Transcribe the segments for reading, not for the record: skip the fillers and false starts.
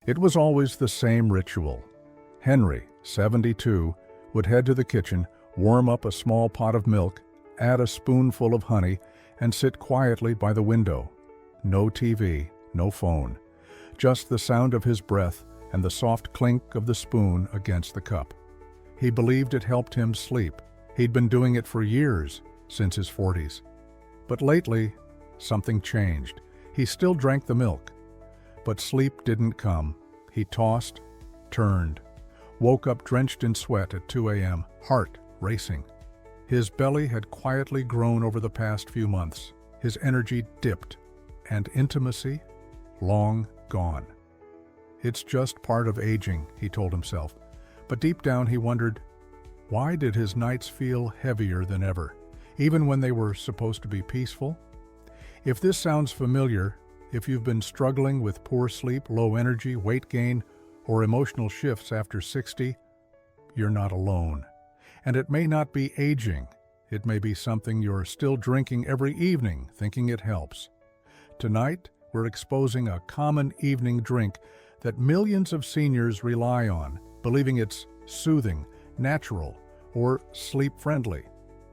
It was always the same ritual. Henry, 72, would head to the kitchen, warm up a small pot of milk, add a spoonful of honey, and sit quietly by the window. No TV, no phone, just the sound of his breath and the soft clink of the spoon against the cup. He believed it helped him sleep. He'd been doing it for years, since his 40s. But lately, something changed. He still drank the milk, but sleep didn't come. He tossed, turned, woke up drenched in sweat at 2 a.m., heart racing. His belly had quietly grown over the past few months. His energy dipped, and intimacy, long gone. It's just part of aging, he told himself. But deep down he wondered, why did his nights feel heavier than ever, even when they were supposed to be peaceful? If this sounds familiar, if you've been struggling with poor sleep, low energy, weight gain, or emotional shifts after 60, you're not alone. And it may not be aging. It may be something you're still drinking every evening, thinking it helps. Tonight, we're exposing a common evening drink that millions of seniors rely on, believing it's soothing, natural, or sleep-friendly,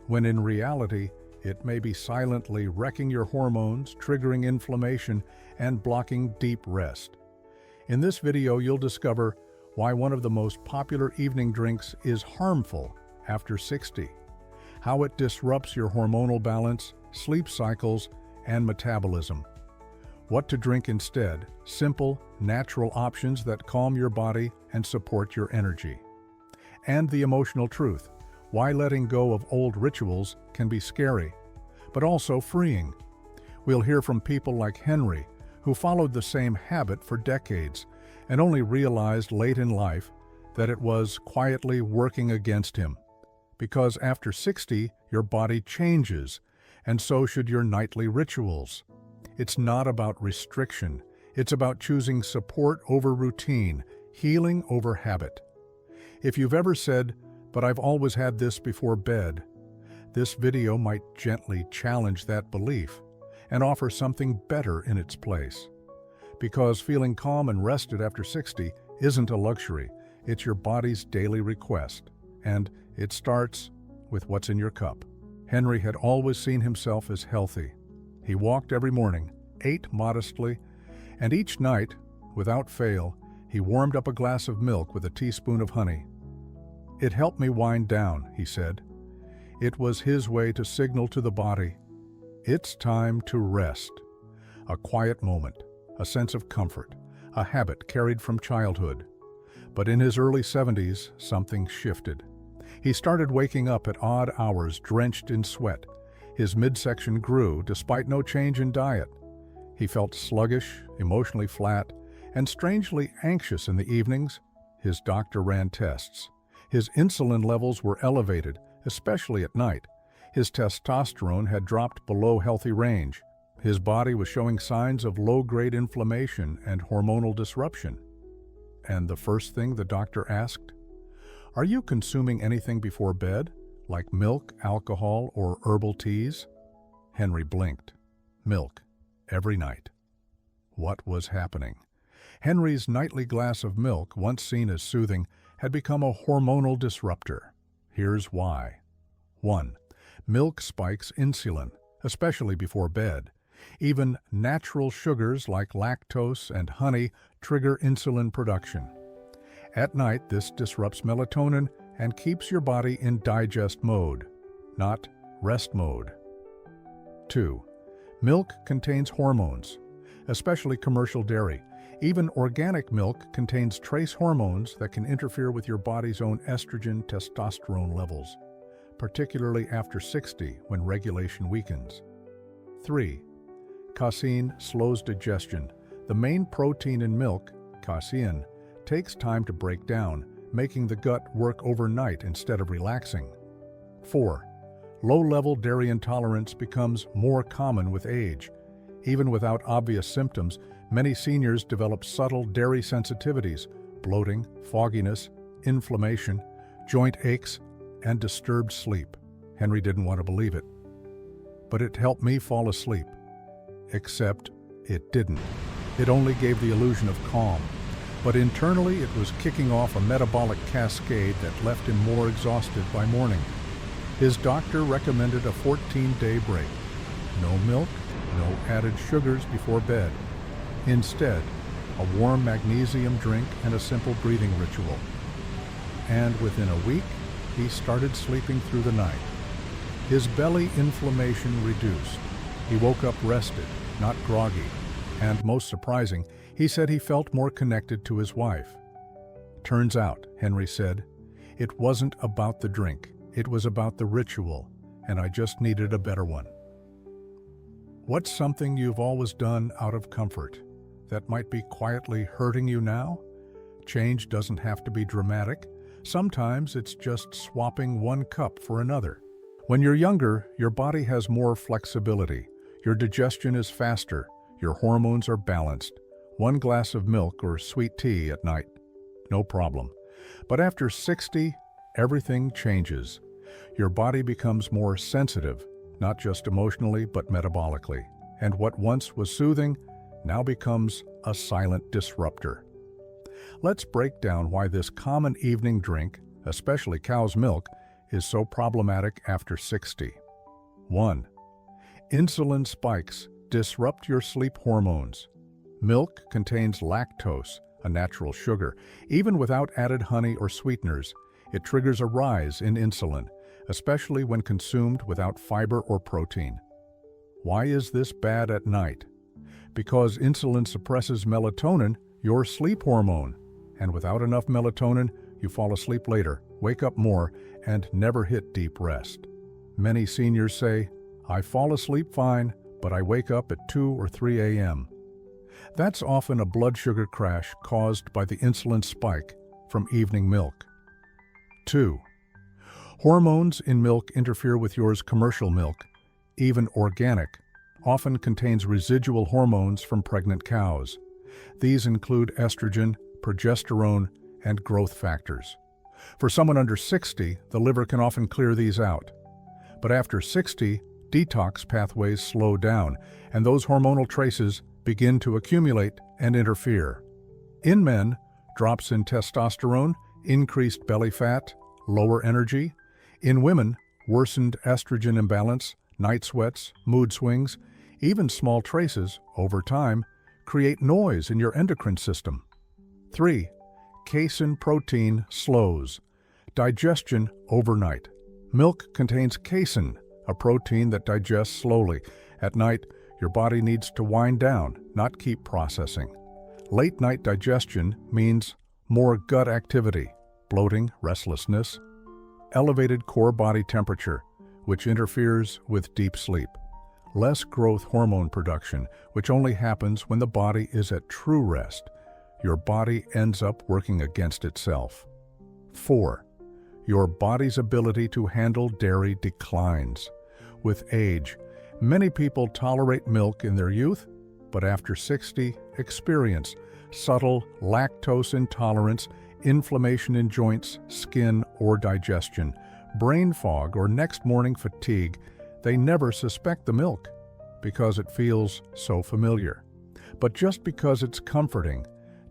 when in reality, it may be silently wrecking your hormones, triggering inflammation, and blocking deep rest. In this video, you'll discover why one of the most popular evening drinks is harmful after 60, how it disrupts your hormonal balance, sleep cycles, and metabolism. What to drink instead, simple, natural options that calm your body and support your energy. And the emotional truth, why letting go of old rituals can be scary, but also freeing. We'll hear from people like Henry, who followed the same habit for decades and only realized late in life that it was quietly working against him. Because after 60, your body changes, and so should your nightly rituals. It's not about restriction. It's about choosing support over routine, healing over habit. If you've ever said, "But I've always had this before bed," this video might gently challenge that belief and offer something better in its place. Because feeling calm and rested after 60 isn't a luxury, it's your body's daily request. And it starts with what's in your cup. Henry had always seen himself as healthy. He walked every morning, ate modestly, and each night, without fail, he warmed up a glass of milk with a teaspoon of honey. "It helped me wind down," he said. It was his way to signal to the body, it's time to rest. A quiet moment, a sense of comfort, a habit carried from childhood. But in his early 70s, something shifted. He started waking up at odd hours, drenched in sweat. His midsection grew despite no change in diet. He felt sluggish, emotionally flat, and strangely anxious in the evenings. His doctor ran tests. His insulin levels were elevated, especially at night. His testosterone had dropped below healthy range. His body was showing signs of low-grade inflammation and hormonal disruption. And the first thing the doctor asked, "Are you consuming anything before bed, like milk, alcohol, or herbal teas?" Henry blinked. Milk, every night. What was happening? Henry's nightly glass of milk, once seen as soothing, had become a hormonal disruptor. Here's why. 1. Milk spikes insulin, especially before bed. Even natural sugars like lactose and honey trigger insulin production. At night, this disrupts melatonin and keeps your body in digest mode, not rest mode. 2. Milk contains hormones, especially commercial dairy. Even organic milk contains trace hormones that can interfere with your body's own estrogen, testosterone levels, particularly after 60 when regulation weakens. 3. Casein slows digestion. The main protein in milk, casein, takes time to break down, making the gut work overnight instead of relaxing. 4. Low-level dairy intolerance becomes more common with age. Even without obvious symptoms, many seniors develop subtle dairy sensitivities, bloating, fogginess, inflammation, joint aches, and disturbed sleep. Henry didn't want to believe it. But it helped me fall asleep. Except it didn't. It only gave the illusion of calm. but internally it was kicking off a metabolic cascade that left him more exhausted by morning. His doctor recommended a 14-day break. No milk, no added sugars before bed. Instead, a warm magnesium drink and a simple breathing ritual. And within a week, he started sleeping through the night. His belly inflammation reduced. He woke up rested, not groggy. And most surprising, he said he felt more connected to his wife. Turns out, Henry said, it wasn't about the drink. It was about the ritual, and I just needed a better one. What's something you've always done out of comfort that might be quietly hurting you now? Change doesn't have to be dramatic. Sometimes it's just swapping one cup for another. When you're younger, your body has more flexibility. Your digestion is faster. Your hormones are balanced. One glass of milk or sweet tea at night, no problem. But after 60, everything changes. Your body becomes more sensitive, not just emotionally, but metabolically. And what once was soothing now becomes a silent disruptor. Let's break down why this common evening drink, especially cow's milk, is so problematic after 60. 1. Insulin spikes disrupt your sleep hormones. Milk contains lactose, a natural sugar. Even without added honey or sweeteners, it triggers a rise in insulin, especially when consumed without fiber or protein. Why is this bad at night? Because insulin suppresses melatonin, your sleep hormone. And without enough melatonin, you fall asleep later, wake up more, and never hit deep rest. Many seniors say, I fall asleep fine, but I wake up at 2 or 3 a.m. That's often a blood sugar crash caused by the insulin spike from evening milk. 2. Hormones in milk interfere with yours. Commercial milk, even organic, often contains residual hormones from pregnant cows. These include estrogen, progesterone, and growth factors. For someone under 60, the liver can often clear these out. But after 60, detox pathways slow down, and those hormonal traces begin to accumulate and interfere. In men, drops in testosterone, increased belly fat, lower energy. In women, worsened estrogen imbalance, night sweats, mood swings, even small traces, over time, create noise in your endocrine system. 3. Casein protein slows digestion overnight. Milk contains casein, a protein that digests slowly. At night, your body needs to wind down, not keep processing. Late-night digestion means more gut activity, bloating, restlessness, elevated core body temperature, which interferes with deep sleep. Less growth hormone production, which only happens when the body is at true rest. Your body ends up working against itself. 4. Your body's ability to handle dairy declines. With age, many people tolerate milk in their youth, but after 60, experience subtle lactose intolerance, inflammation in joints, skin, or digestion, brain fog, or next morning fatigue. They never suspect the milk because it feels so familiar. But just because it's comforting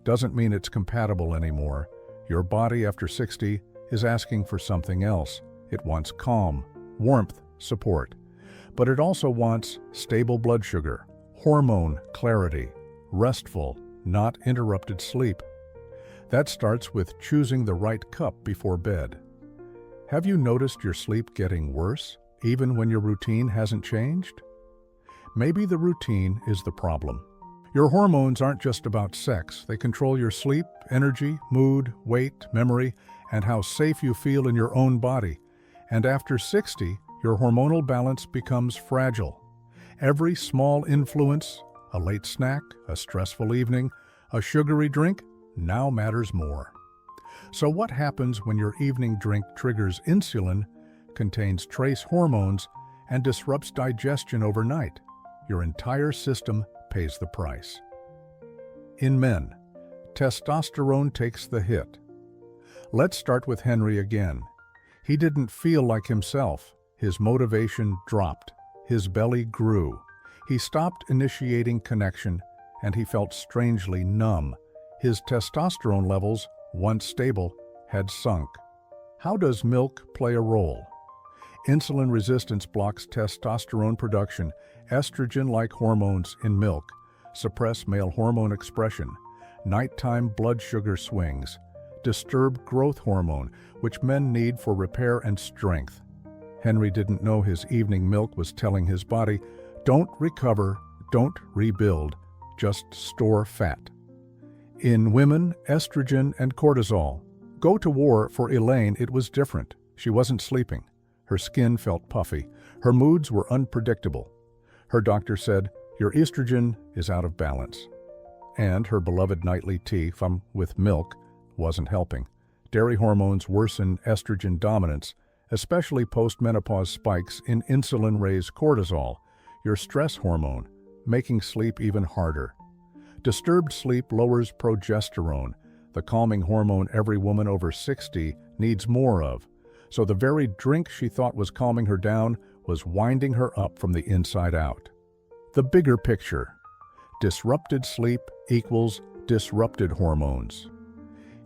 doesn't mean it's compatible anymore. Your body after 60 is asking for something else. It wants calm, warmth, support. But it also wants stable blood sugar, hormone clarity, restful, not interrupted sleep. That starts with choosing the right cup before bed. Have you noticed your sleep getting worse, even when your routine hasn't changed? Maybe the routine is the problem. Your hormones aren't just about sex. They control your sleep, energy, mood, weight, memory, and how safe you feel in your own body. And after 60, your hormonal balance becomes fragile. Every small influence, a late snack, a stressful evening, a sugary drink, now matters more. So what happens when your evening drink triggers insulin, contains trace hormones, and disrupts digestion overnight? Your entire system pays the price. In men, testosterone takes the hit. Let's start with Henry again. He didn't feel like himself. His motivation dropped. His belly grew. He stopped initiating connection, and he felt strangely numb. His testosterone levels, once stable, had sunk. How does milk play a role? Insulin resistance blocks testosterone production. Estrogen-like hormones in milk suppress male hormone expression. Nighttime blood sugar swings disturb growth hormone, which men need for repair and strength. Henry didn't know his evening milk was telling his body, don't recover, don't rebuild, just store fat. In women, estrogen and cortisol. Go to war. For Elaine, it was different. She wasn't sleeping. Her skin felt puffy. Her moods were unpredictable. Her doctor said, your estrogen is out of balance. And her beloved nightly tea with milk wasn't helping. Dairy hormones worsen estrogen dominance, especially post-menopause spikes in insulin raise cortisol, your stress hormone, making sleep even harder. Disturbed sleep lowers progesterone, the calming hormone every woman over 60 needs more of. So the very drink she thought was calming her down was winding her up from the inside out. The bigger picture. Disrupted sleep equals disrupted hormones.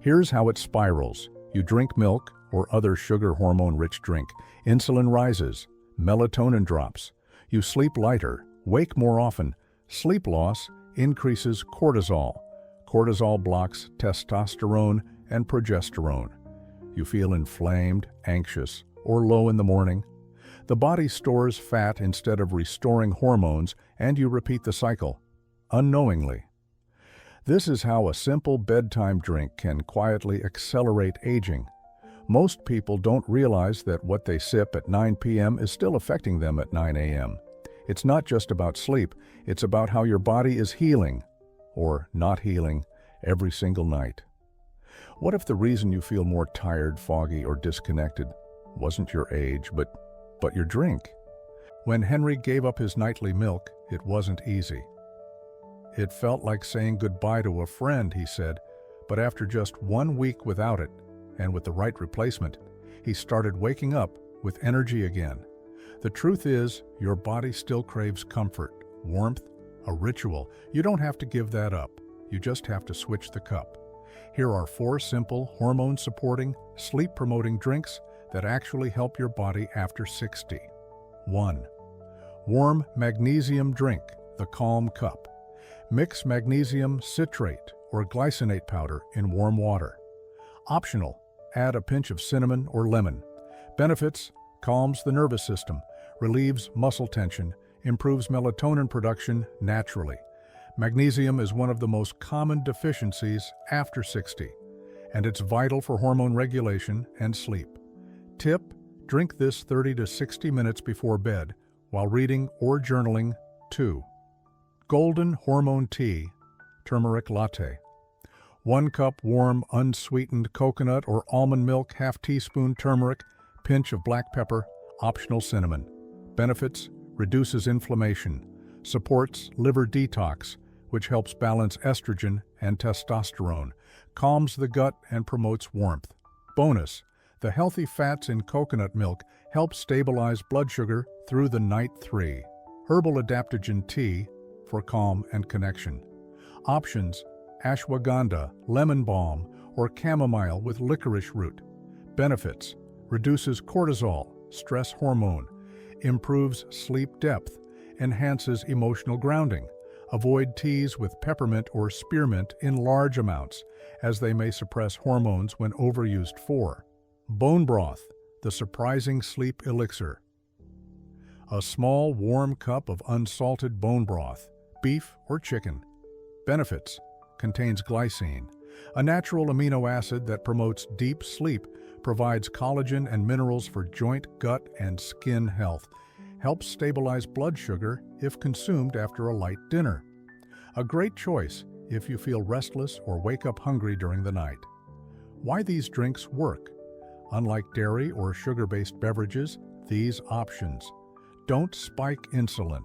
Here's how it spirals. You drink milk or other sugar hormone-rich drink. Insulin rises. Melatonin drops. You sleep lighter, wake more often. Sleep loss increases cortisol. Cortisol blocks testosterone and progesterone. You feel inflamed, anxious, or low in the morning. The body stores fat instead of restoring hormones, and you repeat the cycle, unknowingly. This is how a simple bedtime drink can quietly accelerate aging. Most people don't realize that what they sip at 9 p.m. is still affecting them at 9 a.m. It's not just about sleep, it's about how your body is healing, or not healing, every single night. What if the reason you feel more tired, foggy, or disconnected wasn't your age, but your drink? When Henry gave up his nightly milk, it wasn't easy. It felt like saying goodbye to a friend, he said, but after just 1 week without it, and with the right replacement, he started waking up with energy again. The truth is, your body still craves comfort, warmth, a ritual. You don't have to give that up. You just have to switch the cup. Here are 4 simple, hormone-supporting, sleep-promoting drinks that actually help your body after 60. 1. Warm magnesium drink, the Calm Cup. Mix magnesium citrate or glycinate powder in warm water. Optional, add a pinch of cinnamon or lemon. Benefits: calms the nervous system, relieves muscle tension, improves melatonin production naturally. Magnesium is one of the most common deficiencies after 60, and it's vital for hormone regulation and sleep. Tip: drink this 30 to 60 minutes before bed while reading or journaling. 2. Golden hormone tea, turmeric latte. 1 cup warm, unsweetened coconut or almond milk, half teaspoon turmeric, pinch of black pepper, optional cinnamon. Benefits: reduces inflammation, supports liver detox, which helps balance estrogen and testosterone, calms the gut and promotes warmth. Bonus: the healthy fats in coconut milk help stabilize blood sugar through the night. 3. Herbal adaptogen tea for calm and connection. Options: ashwagandha, lemon balm, or chamomile with licorice root. Benefits: reduces cortisol, stress hormone, improves sleep depth, enhances emotional grounding. Avoid teas with peppermint or spearmint in large amounts, as they may suppress hormones when overused. 4. Bone broth, the surprising sleep elixir. A small warm cup of unsalted bone broth, beef or chicken. Benefits: contains glycine, a natural amino acid that promotes deep sleep, provides collagen and minerals for joint, gut, and skin health, helps stabilize blood sugar if consumed after a light dinner. A great choice if you feel restless or wake up hungry during the night. Why these drinks work? Unlike dairy or sugar-based beverages, these options don't spike insulin,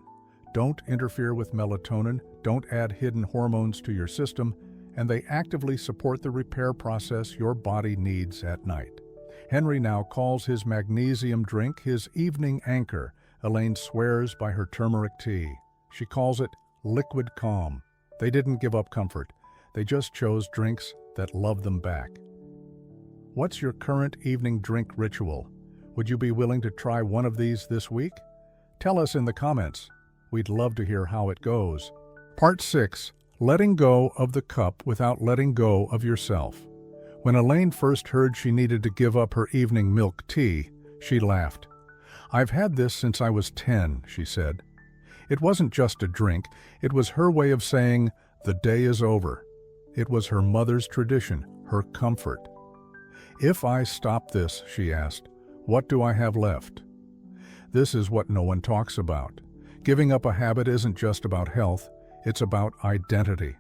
don't interfere with melatonin, don't add hidden hormones to your system, and they actively support the repair process your body needs at night. Henry now calls his magnesium drink his evening anchor. Elaine swears by her turmeric tea. She calls it liquid calm. They didn't give up comfort. They just chose drinks that love them back. What's your current evening drink ritual? Would you be willing to try one of these this week? Tell us in the comments. We'd love to hear how it goes. Part 6. Letting go of the cup without letting go of yourself. When Elaine first heard she needed to give up her evening milk tea, she laughed. "I've had this since I was 10, she said. It wasn't just a drink, it was her way of saying, the day is over. It was her mother's tradition, her comfort. If I stop this, she asked, what do I have left? This is what no one talks about. Giving up a habit isn't just about health, it's about identity.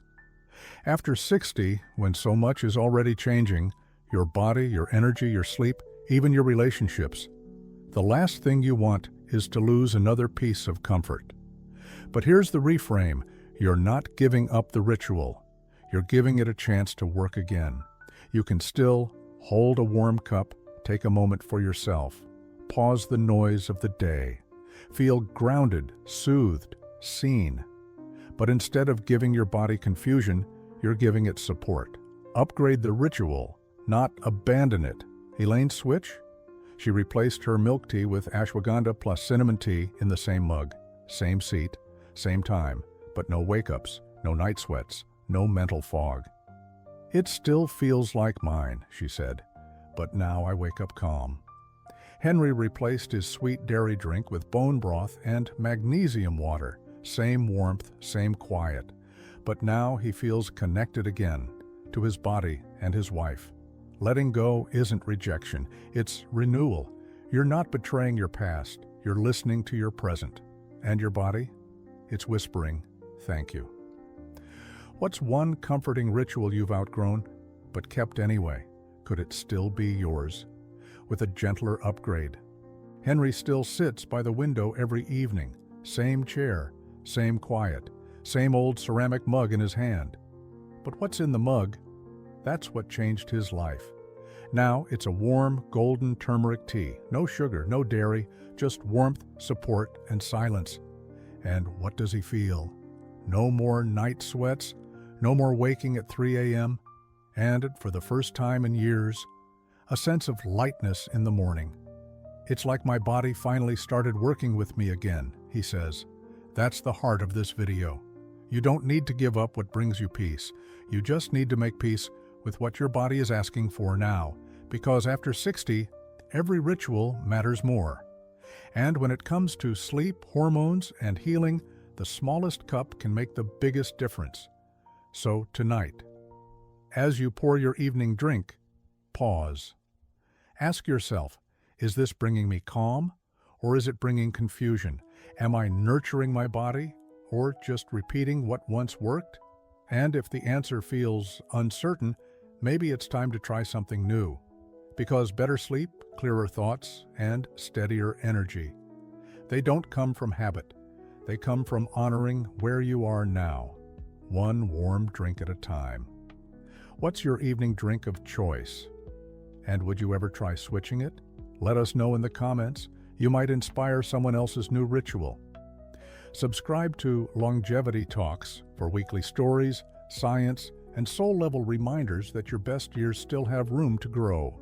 After 60, when so much is already changing, your body, your energy, your sleep, even your relationships, the last thing you want is to lose another piece of comfort. But here's the reframe. You're not giving up the ritual. You're giving it a chance to work again. You can still hold a warm cup, take a moment for yourself, pause the noise of the day, feel grounded, soothed, seen. But instead of giving your body confusion, you're giving it support. Upgrade the ritual, not abandon it. Elaine switch? She replaced her milk tea with ashwagandha plus cinnamon tea in the same mug, same seat, same time, but no wake-ups, no night sweats, no mental fog. It still feels like mine, she said, but now I wake up calm. Henry replaced his sweet dairy drink with bone broth and magnesium water, same warmth, same quiet, but now he feels connected again to his body and his wife. Letting go isn't rejection, it's renewal. You're not betraying your past, you're listening to your present. And your body? It's whispering, thank you. What's one comforting ritual you've outgrown, but kept anyway? Could it still be yours? With a gentler upgrade. Henry still sits by the window every evening, same chair, same quiet, same old ceramic mug in his hand. But what's in the mug? That's what changed his life. Now it's a warm, golden turmeric tea. No sugar, no dairy, just warmth, support, and silence. And what does he feel? No more night sweats, no more waking at 3 a.m., and, for the first time in years, a sense of lightness in the morning. It's like my body finally started working with me again, he says. That's the heart of this video. You don't need to give up what brings you peace. You just need to make peace with what your body is asking for now, because after 60, every ritual matters more. And when it comes to sleep, hormones, and healing, the smallest cup can make the biggest difference. So tonight, as you pour your evening drink, pause. Ask yourself, is this bringing me calm, or is it bringing confusion? Am I nurturing my body, or just repeating what once worked? And if the answer feels uncertain, maybe it's time to try something new. Because better sleep, clearer thoughts, and steadier energy, they don't come from habit. They come from honoring where you are now, one warm drink at a time. What's your evening drink of choice? And would you ever try switching it? Let us know in the comments. You might inspire someone else's new ritual. Subscribe to Longevity Talks for weekly stories, science, and soul-level reminders that your best years still have room to grow.